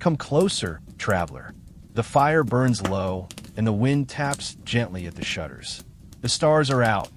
Come closer, traveler. The fire burns low, and the wind taps gently at the shutters. The stars are out,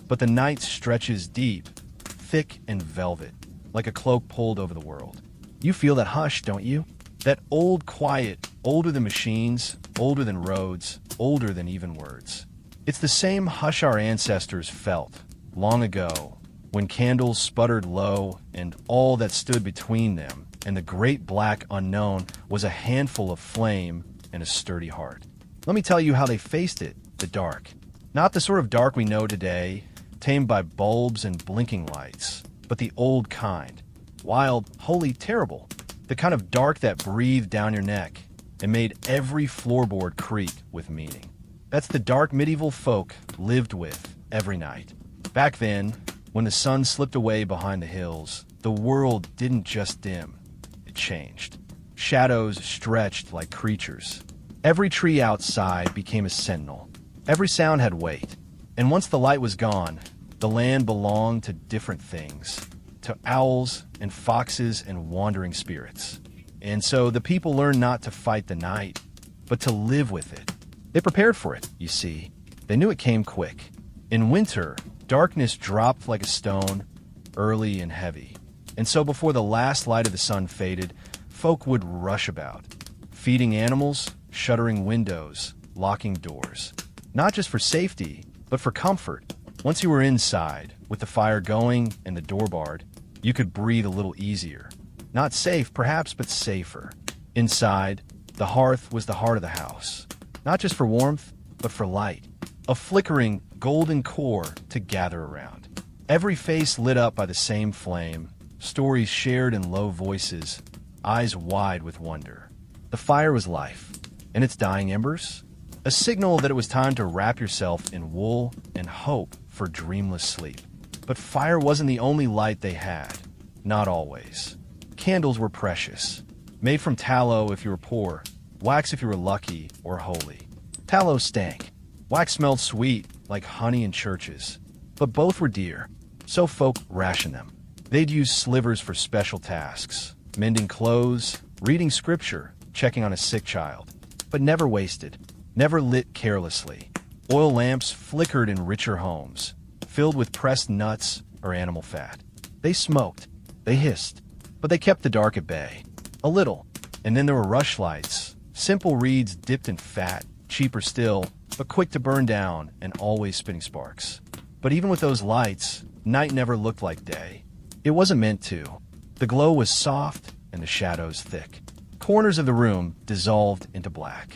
but the night stretches deep, thick and velvet, like a cloak pulled over the world. You feel that hush, don't you? That old quiet, older than machines, older than roads, older than even words. It's the same hush our ancestors felt long ago, when candles sputtered low and all that stood between them and the great black unknown was a handful of flame and a sturdy heart. Let me tell you how they faced it, the dark. Not the sort of dark we know today, tamed by bulbs and blinking lights, but the old kind. Wild, holy, terrible. The kind of dark that breathed down your neck and made every floorboard creak with meaning. That's the dark medieval folk lived with every night. Back then, when the sun slipped away behind the hills, the world didn't just dim, it changed. Shadows stretched like creatures. Every tree outside became a sentinel. Every sound had weight. And once the light was gone, the land belonged to different things, to owls and foxes and wandering spirits. And so the people learned not to fight the night, but to live with it. They prepared for it, you see. They knew it came quick. In winter, darkness dropped like a stone, early and heavy. And so before the last light of the sun faded, folk would rush about, feeding animals, shuttering windows, locking doors. Not just for safety, but for comfort. Once you were inside, with the fire going and the door barred, you could breathe a little easier. Not safe, perhaps, but safer. Inside, the hearth was the heart of the house. Not just for warmth, but for light. A flickering, golden core to gather around. Every face lit up by the same flame, stories shared in low voices, eyes wide with wonder. The fire was life, and its dying embers, a signal that it was time to wrap yourself in wool and hope for dreamless sleep. But fire wasn't the only light they had. Not always. Candles were precious. Made from tallow if you were poor, wax if you were lucky or holy. Tallow stank. Wax smelled sweet, like honey in churches. But both were dear, so folk rationed them. They'd use slivers for special tasks, mending clothes, reading scripture, checking on a sick child. But never wasted, never lit carelessly. Oil lamps flickered in richer homes, filled with pressed nuts or animal fat. They smoked, they hissed, but they kept the dark at bay. A little. And then there were rushlights, simple reeds dipped in fat, cheaper still, but quick to burn down and always spitting sparks. But even with those lights, night never looked like day. It wasn't meant to. The glow was soft and the shadows thick. Corners of the room dissolved into black.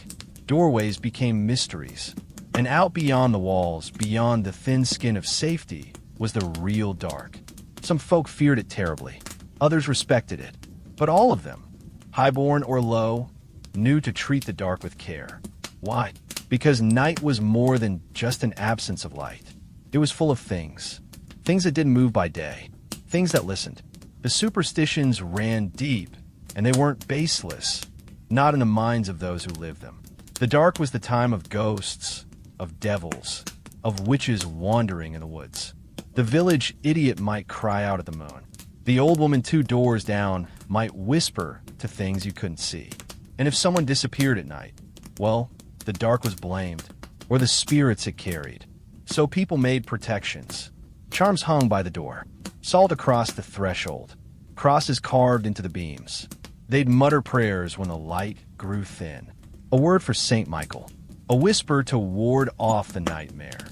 Doorways became mysteries. And out beyond the walls, beyond the thin skin of safety, was the real dark. Some folk feared it terribly. Others respected it. But all of them, highborn or low, knew to treat the dark with care. Why? Because night was more than just an absence of light. It was full of things. Things that didn't move by day. Things that listened. The superstitions ran deep, and they weren't baseless. Not in the minds of those who lived them. The dark was the time of ghosts, of devils, of witches wandering in the woods. The village idiot might cry out at the moon. The old woman 2 doors down might whisper to things you couldn't see. And if someone disappeared at night, well, the dark was blamed, or the spirits it carried. So people made protections. Charms hung by the door, salt across the threshold, crosses carved into the beams. They'd mutter prayers when the light grew thin. A word for Saint Michael, a whisper to ward off the nightmare,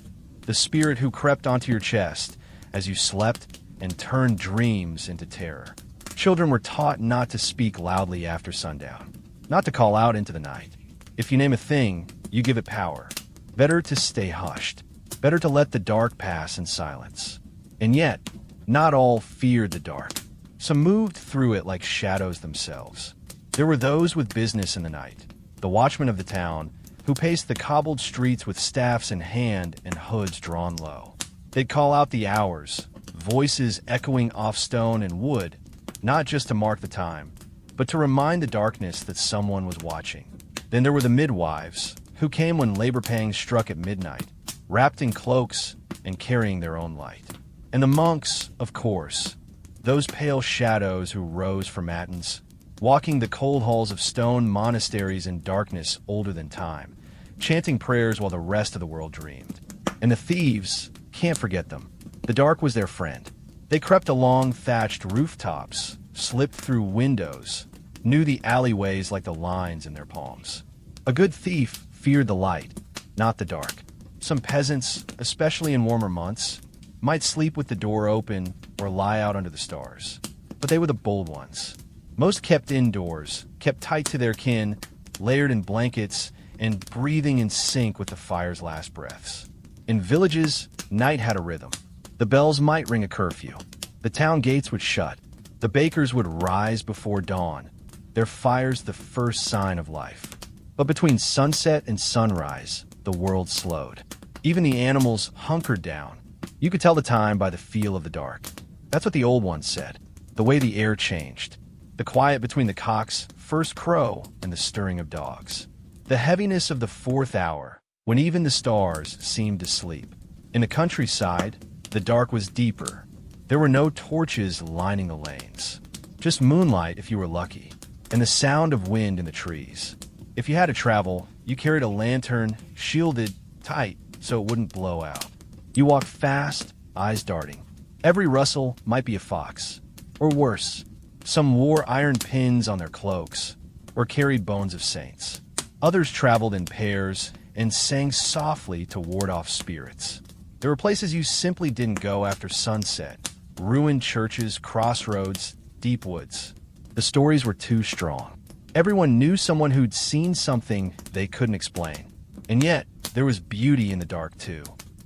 the spirit who crept onto your chest as you slept and turned dreams into terror. Children were taught not to speak loudly after sundown, not to call out into the night. If you name a thing, you give it power. Better to stay hushed. Better to let the dark pass in silence. And yet, not all feared the dark. Some moved through it like shadows themselves. There were those with business in the night, the watchmen of the town, who paced the cobbled streets with staffs in hand and hoods drawn low. They'd call out the hours, voices echoing off stone and wood, not just to mark the time, but to remind the darkness that someone was watching. Then there were the midwives, who came when labor pangs struck at midnight, wrapped in cloaks and carrying their own light. And the monks, of course, those pale shadows who rose for matins, walking the cold halls of stone monasteries in darkness older than time, chanting prayers while the rest of the world dreamed. And the thieves, can't forget them. The dark was their friend. They crept along thatched rooftops, slipped through windows, knew the alleyways like the lines in their palms. A good thief feared the light, not the dark. Some peasants, especially in warmer months, might sleep with the door open or lie out under the stars. But they were the bold ones. Most kept indoors, kept tight to their kin, layered in blankets, and breathing in sync with the fire's last breaths. In villages, night had a rhythm. The bells might ring a curfew. The town gates would shut. The bakers would rise before dawn, their fires the first sign of life. But between sunset and sunrise, the world slowed. Even the animals hunkered down. You could tell the time by the feel of the dark. That's what the old ones said. The way the air changed. The quiet between the cock's first crow and the stirring of dogs. The heaviness of the fourth hour, when even the stars seemed to sleep. In the countryside, the dark was deeper. There were no torches lining the lanes. Just moonlight if you were lucky, and the sound of wind in the trees. If you had to travel, you carried a lantern, shielded tight so it wouldn't blow out. You walked fast, eyes darting. Every rustle might be a fox. Or worse, some wore iron pins on their cloaks, or carried bones of saints. Others traveled in pairs and sang softly to ward off spirits. There were places you simply didn't go after sunset. Ruined churches, crossroads, deep woods. The stories were too strong. Everyone knew someone who'd seen something they couldn't explain. And yet, there was beauty in the dark too.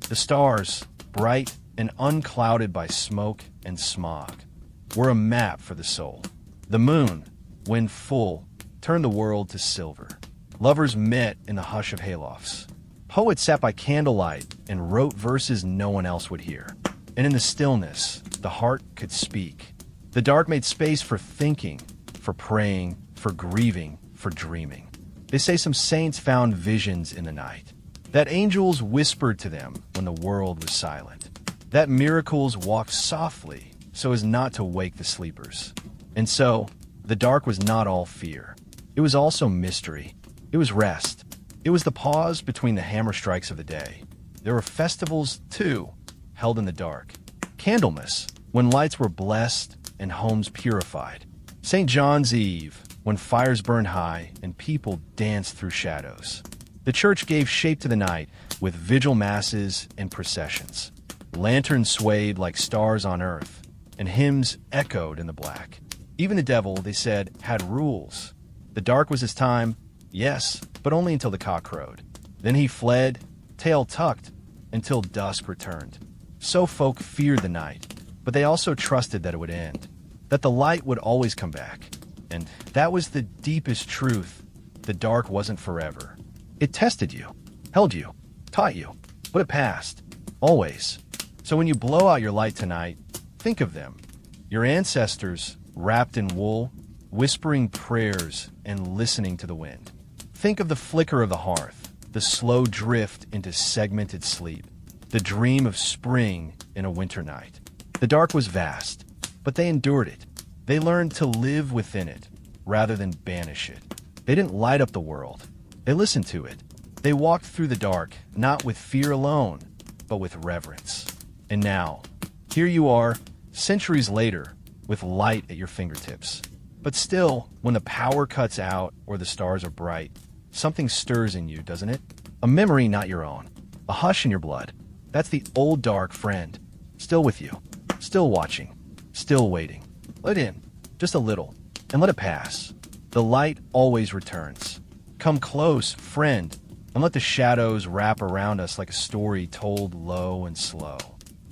The stars, bright and unclouded by smoke and smog, were a map for the soul. The moon, when full, turned the world to silver. Lovers met in the hush of haylofts. Poets sat by candlelight and wrote verses no one else would hear. And in the stillness, the heart could speak. The dark made space for thinking, for praying, for grieving, for dreaming. They say some saints found visions in the night, that angels whispered to them when the world was silent, that miracles walked softly so as not to wake the sleepers. And so, the dark was not all fear. It was also mystery. It was rest. It was the pause between the hammer strikes of the day. There were festivals, too, held in the dark. Candlemas, when lights were blessed and homes purified. St. John's Eve, when fires burned high and people danced through shadows. The church gave shape to the night with vigil masses and processions. Lanterns swayed like stars on earth, and hymns echoed in the black. Even the devil, they said, had rules. The dark was his time, yes, but only until the cock crowed. Then he fled, tail tucked, until dusk returned. So folk feared the night, but they also trusted that it would end, that the light would always come back. And that was the deepest truth. The dark wasn't forever. It tested you, held you, taught you, but it passed. Always. So when you blow out your light tonight, think of them. Your ancestors, wrapped in wool, whispering prayers and listening to the wind. Think of the flicker of the hearth, the slow drift into segmented sleep, the dream of spring in a winter night. The dark was vast, but they endured it. They learned to live within it, rather than banish it. They didn't light up the world. They listened to it. They walked through the dark, not with fear alone, but with reverence. And now, here you are, centuries later, with light at your fingertips. But still, when the power cuts out or the stars are bright, something stirs in you, doesn't it? A memory not your own. A hush in your blood. That's the old dark friend. Still with you. Still watching. Still waiting. Let in. Just a little. And let it pass. The light always returns. Come close, friend, and let the shadows wrap around us like a story told low and slow.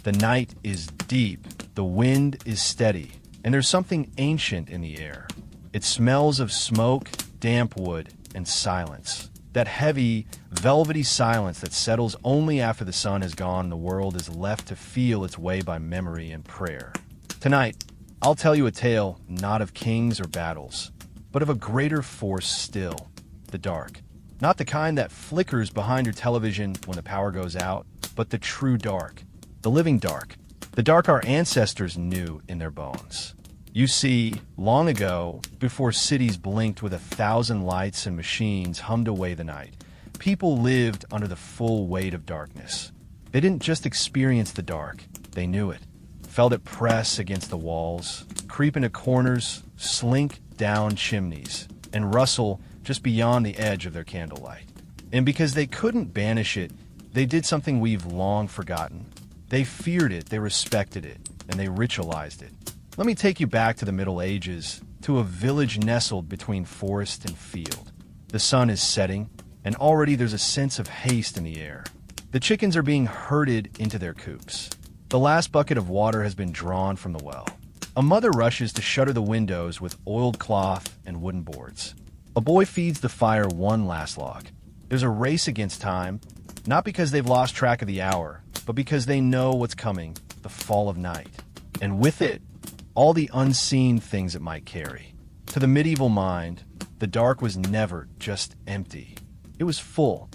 The night is deep. The wind is steady. And there's something ancient in the air. It smells of smoke, damp wood, and silence. That heavy, velvety silence that settles only after the sun has gone and the world is left to feel its way by memory and prayer. Tonight, I'll tell you a tale not of kings or battles, but of a greater force still, the dark. Not the kind that flickers behind your television when the power goes out, but the true dark, the living dark, the dark our ancestors knew in their bones. You see, long ago, before cities blinked with 1,000 lights and machines hummed away the night, people lived under the full weight of darkness. They didn't just experience the dark, they knew it. Felt it press against the walls, creep into corners, slink down chimneys, and rustle just beyond the edge of their candlelight. And because they couldn't banish it, they did something we've long forgotten. They feared it, they respected it, and they ritualized it. Let me take you back to the Middle Ages, to a village nestled between forest and field. The sun is setting, and already there's a sense of haste in the air. The chickens are being herded into their coops. The last bucket of water has been drawn from the well. A mother rushes to shutter the windows with oiled cloth and wooden boards. A boy feeds the fire one last log. There's a race against time, not because they've lost track of the hour, but because they know what's coming, the fall of night. And with it, all the unseen things it might carry. To the medieval mind, the dark was never just empty. It was full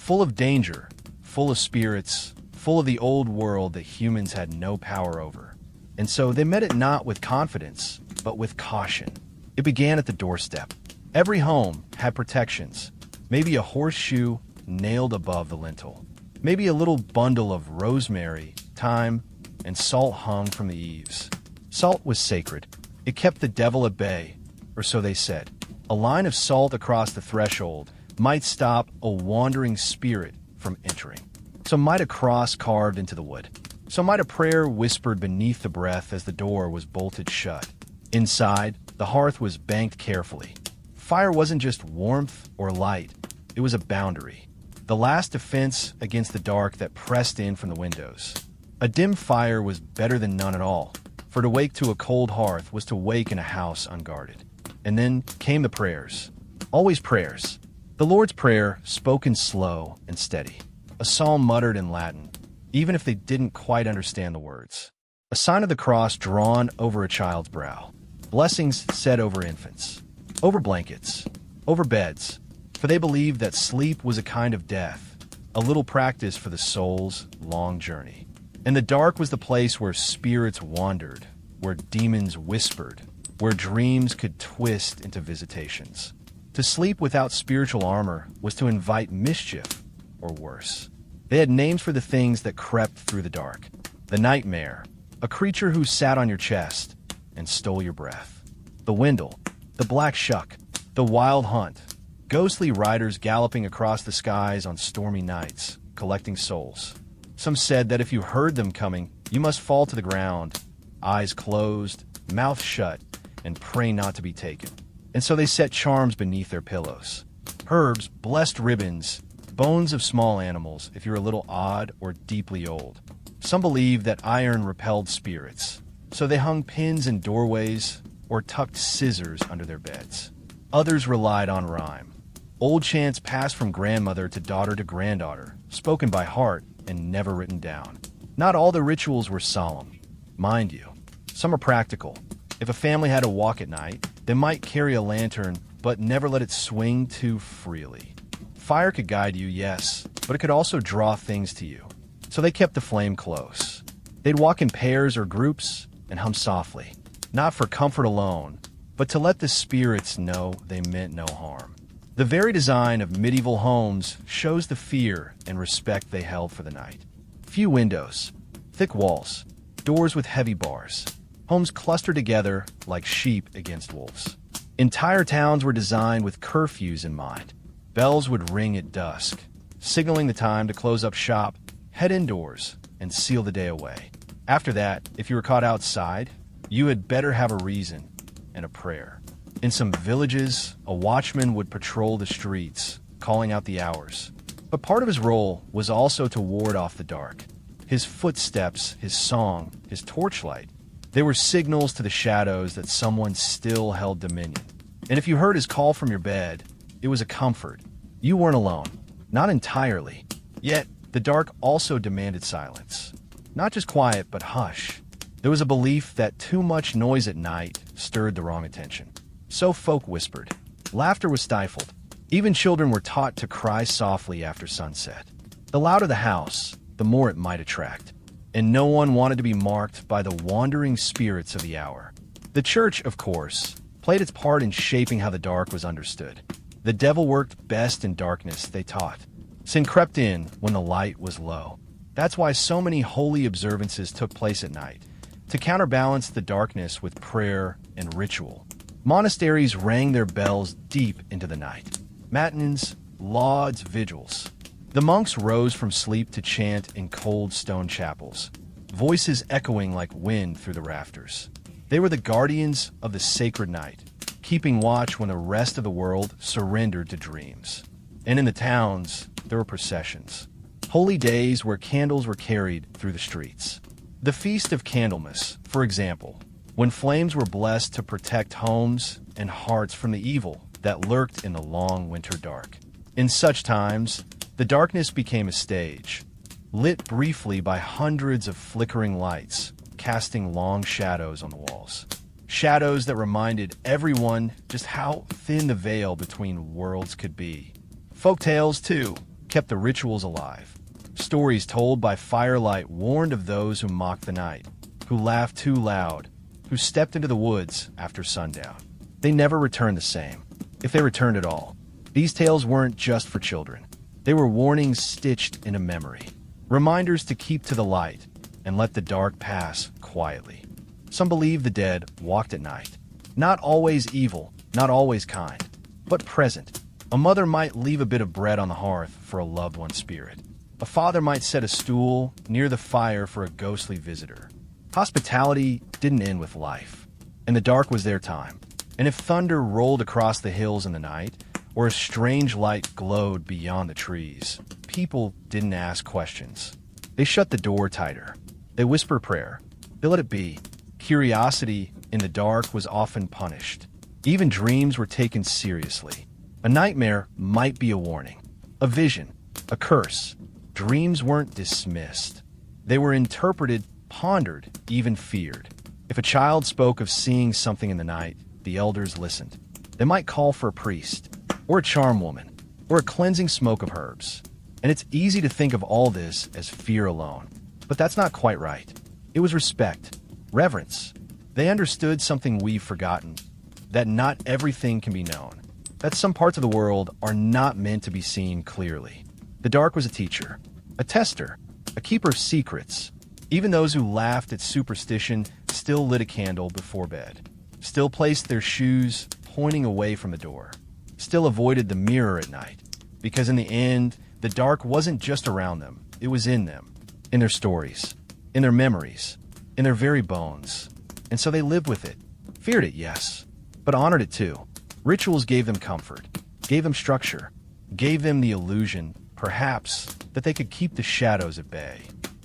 of danger, full of spirits, full of the old world that humans had no power over. And so they met it not with confidence, but with caution. It began at the doorstep. Every home had protections. Maybe a horseshoe nailed above the lintel. Maybe a little bundle of rosemary, thyme, and salt hung from the eaves. Salt was sacred. It kept the devil at bay, or so they said. A line of salt across the threshold might stop a wandering spirit from entering. So might a cross carved into the wood. So might a prayer whispered beneath the breath as the door was bolted shut. Inside, the hearth was banked carefully. Fire wasn't just warmth or light. It was a boundary. The last defense against the dark that pressed in from the windows. A dim fire was better than none at all, for to wake to a cold hearth was to wake in a house unguarded. And then came the prayers. Always prayers. The Lord's Prayer, spoken slow and steady. A psalm muttered in Latin, even if they didn't quite understand the words. A sign of the cross drawn over a child's brow. Blessings said over infants, over blankets, over beds, for they believed that sleep was a kind of death, a little practice for the soul's long journey. And the dark was the place where spirits wandered, where demons whispered, where dreams could twist into visitations. To sleep without spiritual armor was to invite mischief, or worse. They had names for the things that crept through the dark. The nightmare, a creature who sat on your chest and stole your breath. The windle, the black shuck, the wild hunt, ghostly riders galloping across the skies on stormy nights, collecting souls. Some said that if you heard them coming, you must fall to the ground, eyes closed, mouth shut, and pray not to be taken. And so they set charms beneath their pillows. Herbs, blessed ribbons, bones of small animals if you're a little odd or deeply old. Some believed that iron repelled spirits, so they hung pins in doorways or tucked scissors under their beds. Others relied on rhyme. Old chants passed from grandmother to granddaughter, spoken by heart and never written down. Not all the rituals were solemn. Mind you, some are practical. If a family had to walk at night, they might carry a lantern, but never let it swing too freely. Fire could guide you, yes, but it could also draw things to you. So they kept the flame close. They'd walk in pairs or groups and hum softly, not for comfort alone, but to let the spirits know they meant no harm. The very design of medieval homes shows the fear and respect they held for the night. Few windows, thick walls, doors with heavy bars. Homes clustered together like sheep against wolves. Entire towns were designed with curfews in mind. Bells would ring at dusk, signaling the time to close up shop, head indoors, and seal the day away. After that, if you were caught outside, you had better have a reason and a prayer. In some villages, a watchman would patrol the streets, calling out the hours. But part of his role was also to ward off the dark. His footsteps, his song, his torchlight, they were signals to the shadows that someone still held dominion. And if you heard his call from your bed, it was a comfort. You weren't alone. Not entirely. Yet, the dark also demanded silence. Not just quiet, but hush. There was a belief that too much noise at night stirred the wrong attention. So folk whispered. Laughter was stifled. Even children were taught to cry softly after sunset. The louder the house, the more it might attract. And no one wanted to be marked by the wandering spirits of the hour. The church, of course, played its part in shaping how the dark was understood. The devil worked best in darkness, they taught. Sin crept in when the light was low. That's why so many holy observances took place at night, to counterbalance the darkness with prayer and ritual. Monasteries rang their bells deep into the night. Matins, lauds, vigils. The monks rose from sleep to chant in cold stone chapels, voices echoing like wind through the rafters. They were the guardians of the sacred night, keeping watch when the rest of the world surrendered to dreams. And in the towns, there were processions, holy days where candles were carried through the streets. The Feast of Candlemas, for example, when flames were blessed to protect homes and hearts from the evil that lurked in the long winter dark. In such times, the darkness became a stage, lit briefly by hundreds of flickering lights, casting long shadows on the walls. Shadows that reminded everyone just how thin the veil between worlds could be. Folk tales, too, kept the rituals alive. Stories told by firelight warned of those who mocked the night, who laughed too loud, who stepped into the woods after sundown. They never returned the same, if they returned at all. These tales weren't just for children. They were warnings stitched into memory, reminders to keep to the light and let the dark pass quietly. Some believe the dead walked at night, not always evil, not always kind, but present. A mother might leave a bit of bread on the hearth for a loved one's spirit. A father might set a stool near the fire for a ghostly visitor. Hospitality didn't end with life, and the dark was their time. And if thunder rolled across the hills in the night, or a strange light glowed beyond the trees, people didn't ask questions. They shut the door tighter. They whisper prayer. They let it be. Curiosity in the dark was often punished. Even dreams were taken seriously. A nightmare might be a warning, a vision, a curse. Dreams weren't dismissed. They were interpreted, pondered, even feared. If a child spoke of seeing something in the night, the elders listened. They might call for a priest, or a charm woman, or a cleansing smoke of herbs. And it's easy to think of all this as fear alone. But that's not quite right. It was respect, reverence. They understood something we've forgotten, that not everything can be known, that some parts of the world are not meant to be seen clearly. The dark was a teacher, a tester, a keeper of secrets. Even those who laughed at superstition still lit a candle before bed, still placed their shoes pointing away from the door, still avoided the mirror at night, because in the end, the dark wasn't just around them, it was in them, in their stories, in their memories, in their very bones. And so they lived with it, feared it, yes, but honored it too. Rituals gave them comfort, gave them structure, gave them the illusion, perhaps, that they could keep the shadows at bay.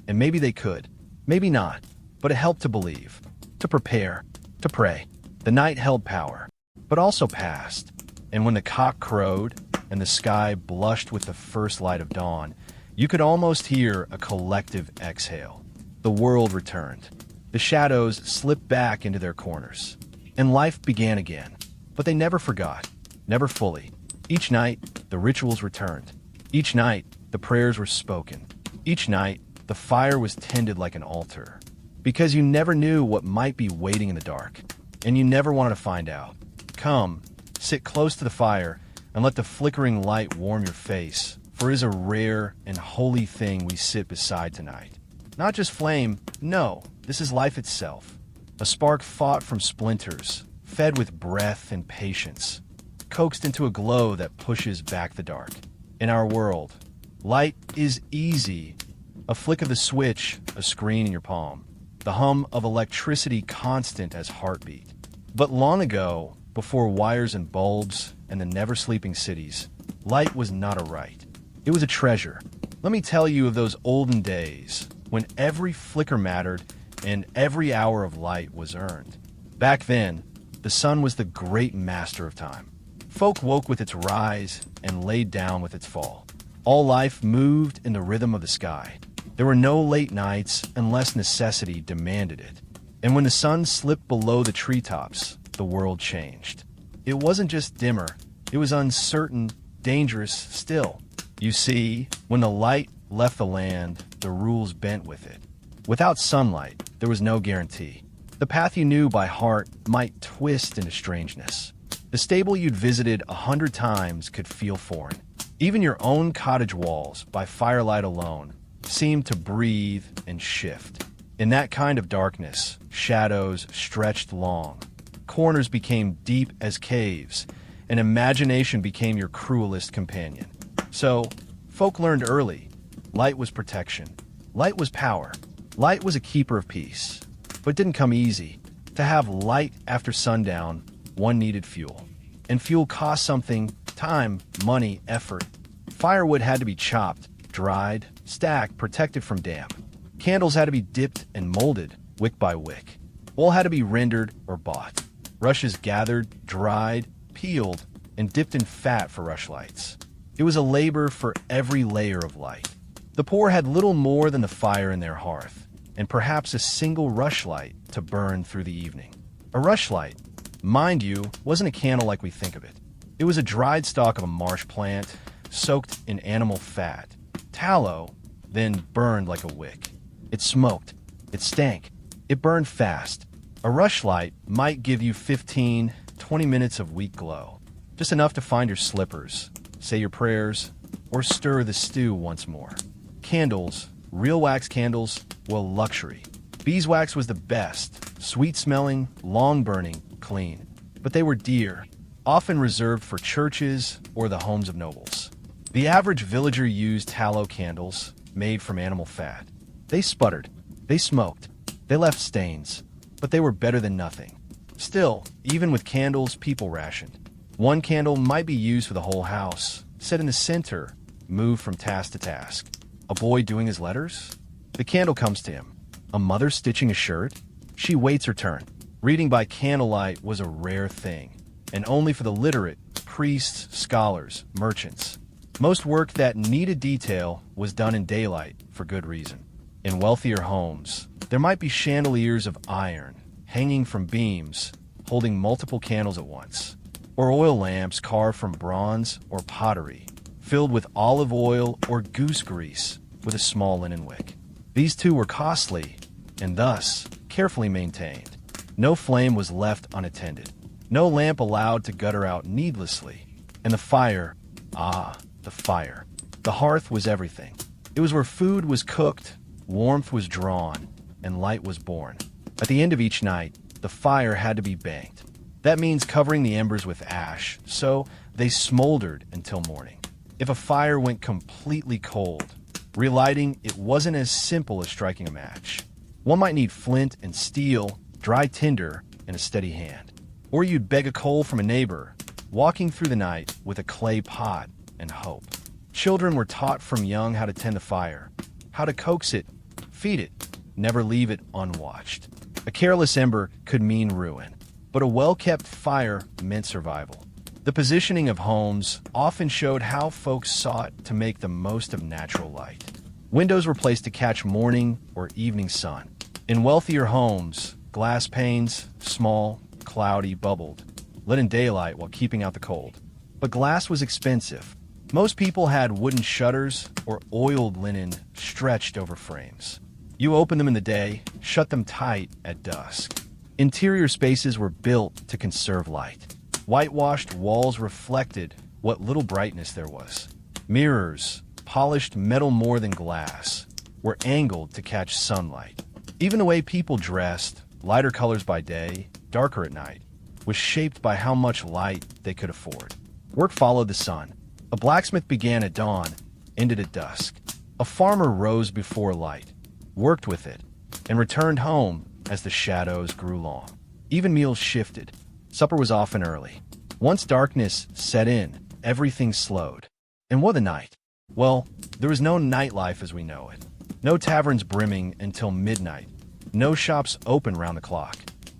And maybe they could, maybe not, but it helped to believe, to prepare, to pray. The night held power, but also passed. And when the cock crowed and the sky blushed with the first light of dawn, you could almost hear a collective exhale. The world returned. The shadows slipped back into their corners, and life began again. But they never forgot, never fully. Each night, the rituals returned. Each night, the prayers were spoken. Each night, the fire was tended like an altar. Because you never knew what might be waiting in the dark, and you never wanted to find out. Come, sit close to the fire, and let the flickering light warm your face, for it is a rare and holy thing we sit beside tonight. Not just flame, no, this is life itself. A spark fought from splinters, fed with breath and patience, coaxed into a glow that pushes back the dark. In our world, light is easy. A flick of the switch, a screen in your palm, the hum of electricity constant as heartbeat. But long ago, before wires and bulbs and the never-sleeping cities, light was not a right. It was a treasure. Let me tell you of those olden days when every flicker mattered and every hour of light was earned. Back then, the sun was the great master of time. Folk woke with its rise and laid down with its fall. All life moved in the rhythm of the sky. There were no late nights unless necessity demanded it. And when the sun slipped below the treetops, the world changed. It wasn't just dimmer, it was uncertain, dangerous still. You see, when the light left the land, the rules bent with it. Without sunlight, there was no guarantee. The path you knew by heart might twist into strangeness. The stable you'd visited 100 times could feel foreign. Even your own cottage walls, by firelight alone, seemed to breathe and shift. In that kind of darkness, shadows stretched long. Corners became deep as caves, and imagination became your cruelest companion. So, folk learned early. Light was protection. Light was power. Light was a keeper of peace. But it didn't come easy. To have light after sundown, one needed fuel. And fuel cost something: time, money, effort. Firewood had to be chopped, dried, stacked, protected from damp. Candles had to be dipped and molded, wick by wick. Oil had to be rendered or bought. Rushes gathered, dried, peeled, and dipped in fat for rushlights. It was a labor for every layer of light. The poor had little more than the fire in their hearth, and perhaps a single rushlight to burn through the evening. A rushlight, mind you, wasn't a candle like we think of it. It was a dried stalk of a marsh plant, soaked in animal fat, tallow, then burned like a wick. It smoked. It stank. It burned fast. A rushlight might give you 15, 20 minutes of weak glow, just enough to find your slippers, say your prayers, or stir the stew once more. Candles, real wax candles, were luxury. Beeswax was the best, sweet-smelling, long-burning, clean. But they were dear, often reserved for churches or the homes of nobles. The average villager used tallow candles made from animal fat. They sputtered, they smoked, they left stains, but they were better than nothing. Still, even with candles, people rationed. One candle might be used for the whole house, set in the center, moved from task to task. A boy doing his letters? The candle comes to him. A mother stitching a shirt? She waits her turn. Reading by candlelight was a rare thing, and only for the literate, priests, scholars, merchants. Most work that needed detail was done in daylight for good reason. In wealthier homes, there might be chandeliers of iron hanging from beams, holding multiple candles at once, or oil lamps carved from bronze or pottery, filled with olive oil or goose grease with a small linen wick. These too were costly, and thus carefully maintained. No flame was left unattended, no lamp allowed to gutter out needlessly, and the fire, the fire. The hearth was everything. It was where food was cooked, warmth was drawn, and light was born. At the end of each night, the fire had to be banked. That means covering the embers with ash, so they smoldered until morning. If a fire went completely cold, relighting it wasn't as simple as striking a match. One might need flint and steel, dry tinder, and a steady hand. Or you'd beg a coal from a neighbor, walking through the night with a clay pot and hope. Children were taught from young how to tend the fire, how to coax it, feed it, never leave it unwatched. A careless ember could mean ruin, but a well-kept fire meant survival. The positioning of homes often showed how folks sought to make the most of natural light. Windows were placed to catch morning or evening sun. In wealthier homes, glass panes, small, cloudy, bubbled, lit in daylight while keeping out the cold. But glass was expensive. Most people had wooden shutters or oiled linen stretched over frames. You opened them in the day, shut them tight at dusk. Interior spaces were built to conserve light. Whitewashed walls reflected what little brightness there was. Mirrors, polished metal more than glass, were angled to catch sunlight. Even the way people dressed, lighter colors by day, darker at night, was shaped by how much light they could afford. Work followed the sun. A blacksmith began at dawn, ended at dusk. A farmer rose before light, worked with it, and returned home as the shadows grew long. Even meals shifted. Supper was often early. Once darkness set in, everything slowed. And what a night! Well, there was no nightlife as we know it. No taverns brimming until midnight. No shops open round the clock.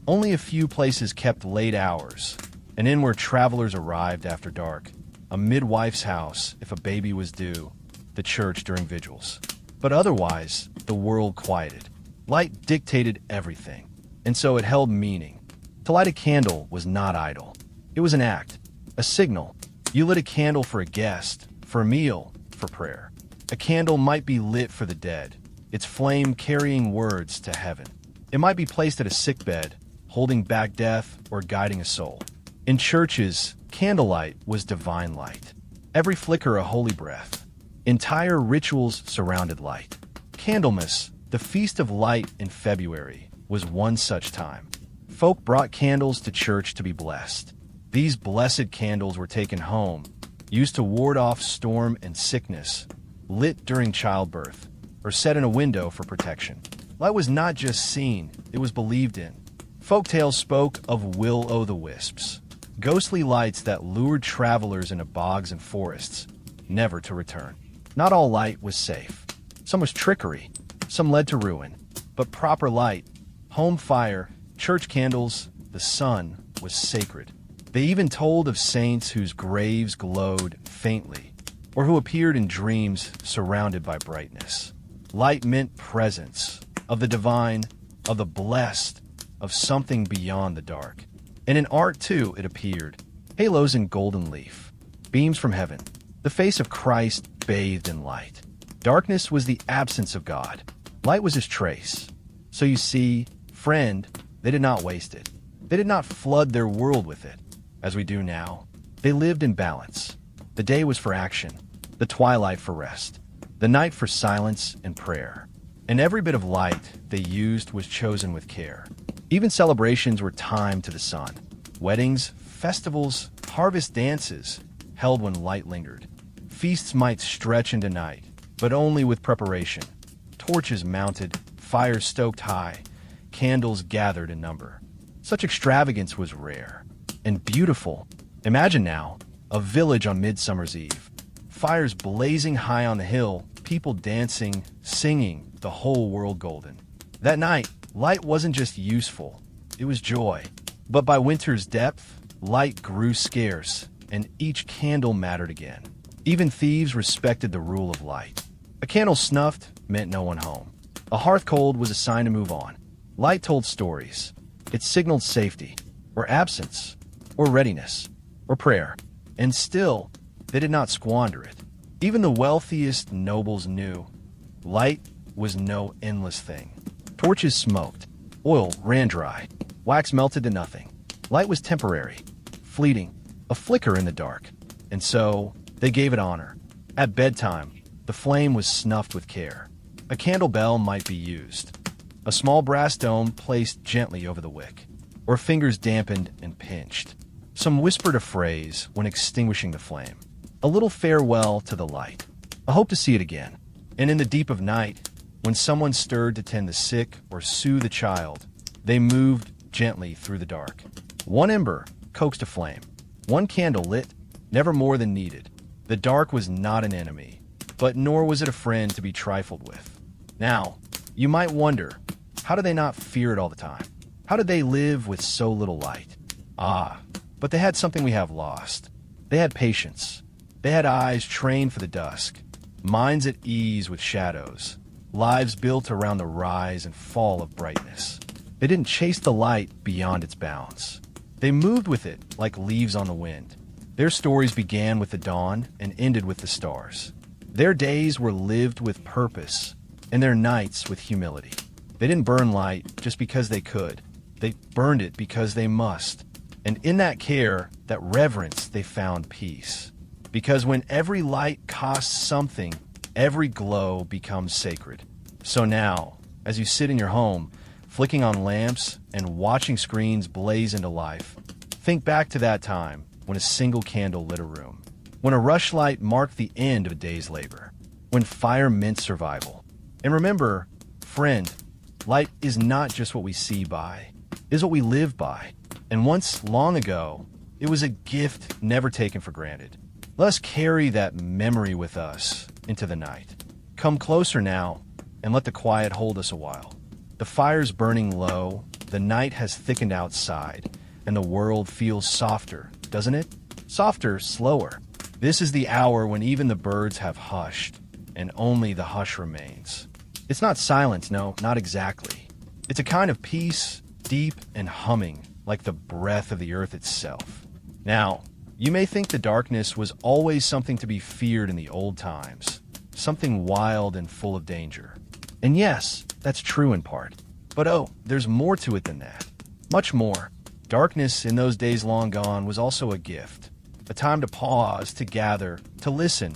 Only a few places kept late hours. An inn where travelers arrived after dark. A midwife's house if a baby was due. The church during vigils. But otherwise, the world quieted. Light dictated everything, and so it held meaning. To light a candle was not idle. It was an act, a signal. You lit a candle for a guest, for a meal, for prayer. A candle might be lit for the dead, its flame carrying words to heaven. It might be placed at a sickbed, holding back death or guiding a soul. In churches, candlelight was divine light. Every flicker a holy breath. Entire rituals surrounded light. Candlemas, the feast of light in February, was one such time. Folk brought candles to church to be blessed. These blessed candles were taken home, used to ward off storm and sickness, lit during childbirth, or set in a window for protection. Light was not just seen, it was believed in. Folk tales spoke of will-o'-the-wisps, ghostly lights that lured travelers into bogs and forests, never to return. Not all light was safe. Some was trickery, some led to ruin. But proper light, home fire, church candles, the sun was sacred. They even told of saints whose graves glowed faintly, or who appeared in dreams surrounded by brightness. Light meant presence, of the divine, of the blessed, of something beyond the dark. And in art, too, it appeared. Halos in golden leaf, beams from heaven, the face of Christ bathed in light. Darkness was the absence of God. Light was his trace. So you see, friend, they did not waste it. They did not flood their world with it, as we do now. They lived in balance. The day was for action, the twilight for rest, the night for silence and prayer. And every bit of light they used was chosen with care. Even celebrations were timed to the sun. Weddings, festivals, harvest dances, held when light lingered. Feasts might stretch into night, but only with preparation. Torches mounted, fires stoked high, candles gathered in number. Such extravagance was rare and beautiful. Imagine now, a village on Midsummer's Eve. Fires blazing high on the hill, people dancing, singing, the whole world golden. That night, light wasn't just useful, it was joy. But by winter's depth, light grew scarce, and each candle mattered again. Even thieves respected the rule of light. A candle snuffed meant no one home. A hearth cold was a sign to move on. Light told stories. It signaled safety, or absence, or readiness, or prayer. And still, they did not squander it. Even the wealthiest nobles knew light was no endless thing. Torches smoked. Oil ran dry. Wax melted to nothing. Light was temporary, fleeting, a flicker in the dark. And so, they gave it honor. At bedtime, the flame was snuffed with care. A candle bell might be used. A small brass dome placed gently over the wick, or fingers dampened and pinched. Some whispered a phrase when extinguishing the flame. A little farewell to the light. A hope to see it again. And in the deep of night, when someone stirred to tend the sick or soothe a child, they moved gently through the dark. One ember coaxed a flame. One candle lit, never more than needed. The dark was not an enemy, but nor was it a friend to be trifled with. Now, you might wonder, how do they not fear it all the time? How did they live with so little light? But they had something we have lost. They had patience. They had eyes trained for the dusk, minds at ease with shadows, lives built around the rise and fall of brightness. They didn't chase the light beyond its bounds. They moved with it like leaves on the wind. Their stories began with the dawn and ended with the stars. Their days were lived with purpose, and their nights with humility. They didn't burn light just because they could. They burned it because they must. And in that care, that reverence, they found peace. Because when every light costs something, every glow becomes sacred. So now, as you sit in your home, flicking on lamps and watching screens blaze into life, think back to that time when a single candle lit a room, when a rushlight marked the end of a day's labor, when fire meant survival. And remember, friend, light is not just what we see by, it is what we live by. And once, long ago, it was a gift never taken for granted. Let us carry that memory with us into the night. Come closer now, and let the quiet hold us a while. The fire's burning low, the night has thickened outside, and the world feels softer, doesn't it? Softer, slower. This is the hour when even the birds have hushed, and only the hush remains. It's not silence, no, not exactly. It's a kind of peace, deep and humming, like the breath of the earth itself. Now, you may think the darkness was always something to be feared in the old times, something wild and full of danger. And yes, that's true in part. But oh, there's more to it than that. Much more. Darkness in those days long gone was also a gift. A time to pause, to gather, to listen,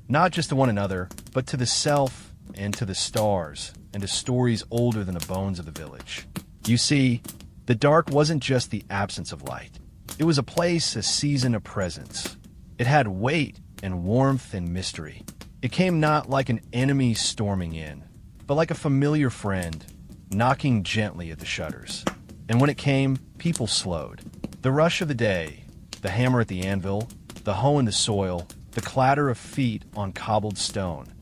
not just to one another, but to the self and to the stars and to stories older than the bones of the village. You see, the dark wasn't just the absence of light. It was a place, a season, a presence. It had weight and warmth and mystery. It came not like an enemy storming in, but like a familiar friend, knocking gently at the shutters. And when it came, people slowed. The rush of the day, the hammer at the anvil, the hoe in the soil, the clatter of feet on cobbled stone,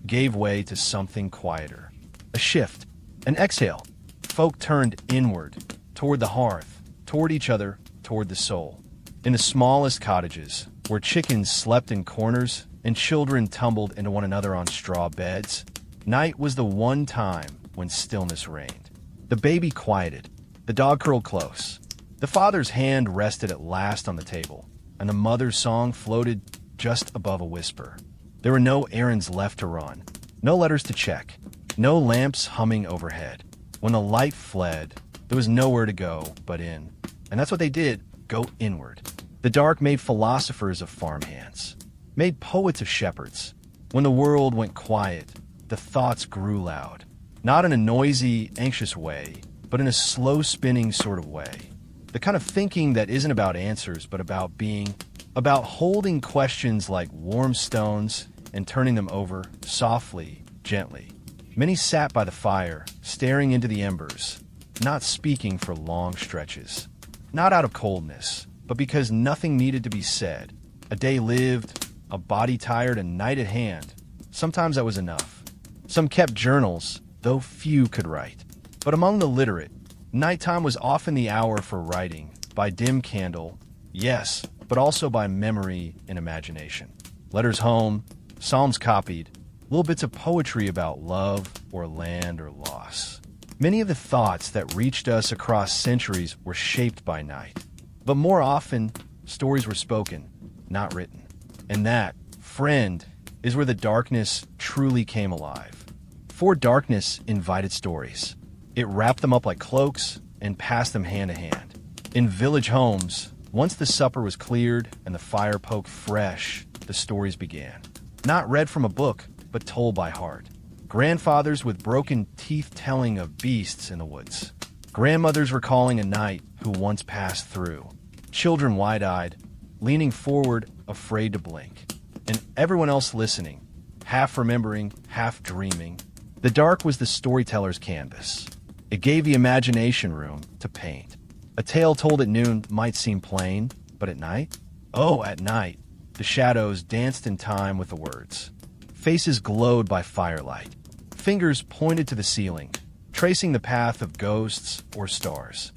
gave way to something quieter. A shift, an exhale. Folk turned inward, toward the hearth, toward each other, toward the soul. In the smallest cottages, where chickens slept in corners and children tumbled into one another on straw beds, night was the one time when stillness reigned. The baby quieted. The dog curled close. The father's hand rested at last on the table, and the mother's song floated just above a whisper. There were no errands left to run, no letters to check, no lamps humming overhead. When the light fled, there was nowhere to go but in. And that's what they did, go inward. The dark made philosophers of farmhands, made poets of shepherds. When the world went quiet, the thoughts grew loud, not in a noisy, anxious way, but in a slow-spinning sort of way. The kind of thinking that isn't about answers, but about being, about holding questions like warm stones and turning them over softly, gently. Many sat by the fire, staring into the embers, not speaking for long stretches. Not out of coldness, but because nothing needed to be said. A day lived, a body tired, a night at hand. Sometimes that was enough. Some kept journals, though few could write. But among the literate, nighttime was often the hour for writing, by dim candle, yes, but also by memory and imagination. Letters home, psalms copied, little bits of poetry about love or land or loss. Many of the thoughts that reached us across centuries were shaped by night. But more often, stories were spoken, not written. And that, friend, is where the darkness truly came alive. For darkness invited stories. It wrapped them up like cloaks and passed them hand to hand. In village homes, once the supper was cleared and the fire poked fresh, the stories began. Not read from a book, but told by heart. Grandfathers with broken teeth telling of beasts in the woods. Grandmothers recalling a night who once passed through. Children wide-eyed, leaning forward, afraid to blink. And everyone else listening, half remembering, half dreaming. The dark was the storyteller's canvas. It gave the imagination room to paint. A tale told at noon might seem plain, but at night? Oh, at night, the shadows danced in time with the words. Faces glowed by firelight. Fingers pointed to the ceiling, tracing the path of ghosts or stars.